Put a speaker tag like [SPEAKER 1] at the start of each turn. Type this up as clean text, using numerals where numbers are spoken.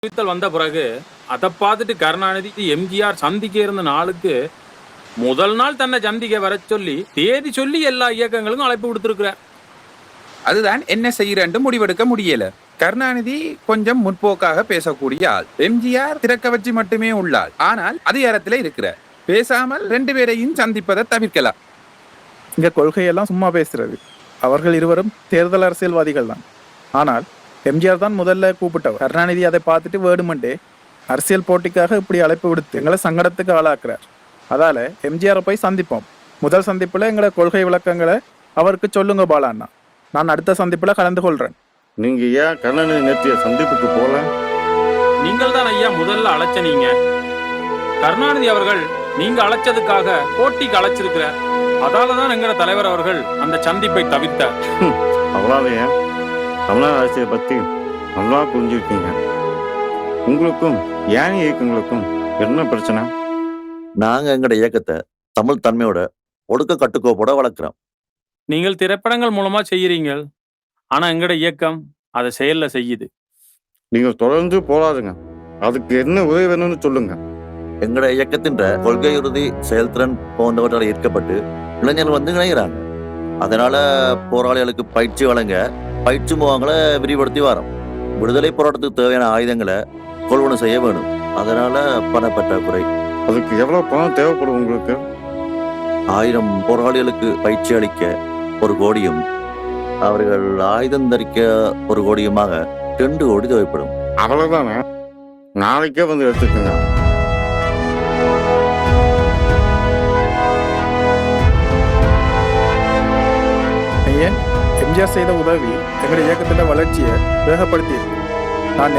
[SPEAKER 1] அறிவித்தல் வந்த பிறகு அதை பார்த்துட்டு கருணாநிதி எம்ஜிஆர் சந்திக்க இருந்த நாளுக்கு முதல் நாள் தன்னை சந்திக்க வர சொல்லி தேதி சொல்லி எல்லா இயக்கங்களுக்கும் அழைப்பு கொடுத்திருக்கிறார்.
[SPEAKER 2] அதுதான் என்ன செய்யறன்னு முடிவெடுக்க முடியல. கருணாநிதி கொஞ்சம் முற்போக்காக பேசக்கூடிய ஆள், எம்ஜிஆர் திறக்க வச்சு மட்டுமே உள்ளாள். ஆனால் அதிகாரத்திலே இருக்கிறார். பேசாமல் ரெண்டு பேரையும் சந்திப்பதை தவிர்க்கலாம்.
[SPEAKER 3] இங்க கொள்கையெல்லாம் சும்மா பேசுறது. அவர்கள் இருவரும் தேர்தல் அரசியல்வாதிகள் தான். ஆனால் எம்ஜிஆர் தான் முதல்ல கூப்பிட்டவர். கருணாநிதி அதை பார்த்துட்டு வேணுமெண்டே அரசியல் போட்டிக்காக இப்படி அழைப்பு விடுத்து எங்களை சங்கடத்துக்கு ஆளாக்குறார். அதால எம்ஜிஆரை போய் சந்திப்போம். முதல் சந்திப்புல எங்களை கொள்கை விளக்கங்களை அவருக்கு சொல்லுங்க பாலாண்ணா. நான் அடுத்த சந்திப்புல கலந்து கொள்றேன்.
[SPEAKER 4] நீங்க ஏன் கருணாநிதி நேற்றைய சந்திப்புக்கு போல?
[SPEAKER 1] நீங்கள் தான் ஐயா முதல்ல அழைச்சனீங்க. கருணாநிதி அவர்கள் நீங்க அழைச்சதுக்காக போட்டிக்கு அழைச்சிருக்கிறார். அதாலதான் எங்கட தலைவர் அவர்கள் அந்த சந்திப்பை தவிர்த்தார்.
[SPEAKER 4] அவ்வளோதையா? தமிழ்நாடு அரசியலை பத்தி நல்லா புரிஞ்சிருக்கீங்க. உங்களுக்கும் ஏன் இயக்கங்களுக்கும் என்ன பிரச்சனை?
[SPEAKER 5] நாங்க எங்கட இயக்கத்தை தமிழ் தன்மையோட ஒடுக்க கட்டுக்கோப்போட வளர்க்கிறோம்.
[SPEAKER 1] நீங்கள் திரைப்படங்கள் மூலமா செய்யறீங்க. ஆனா எங்கட இயக்கம் அதை செயல்ல செய்யுது.
[SPEAKER 4] நீங்க தொடர்ந்து போராடுங்க. அதுக்கு என்ன உதவி வேணும்னு சொல்லுங்க.
[SPEAKER 5] எங்கட இயக்கத்தின் கொள்கை உறுதி செயல்திறன் போன்றவற்றால் ஈர்க்கப்பட்டு இளைஞர்கள் வந்து இணைகிறாங்க. அதனால போராளிகளுக்கு பயிற்சி வழங்க பயிற்சி முகாம்களை விரிவுபடுத்தி வரோம். விடுதலை போராட்டத்துக்கு தேவையான ஆயுதங்களை கொள்வனை செய்ய வேணும். அதனால பண பற்றாக்குறை.
[SPEAKER 4] அதுக்கு எவ்வளவு பணம் தேவைப்படும் உங்களுக்கு?
[SPEAKER 5] 1000 போராளிகளுக்கு பயிற்சி அளிக்க 1 கோடியும் அவர்கள் ஆயுதம் தரிக்க 1 கோடியுமாக 2 கோடி தேவைப்படும்.
[SPEAKER 4] அவ்வளவுதானே? நாளைக்கே வந்து எடுத்துக்கோங்க.
[SPEAKER 3] எம்ஜிஆர் செய்த உதவி எங்களுடைய இயக்கத்தின் வளர்ச்சியை வேகப்படுத்தி நான்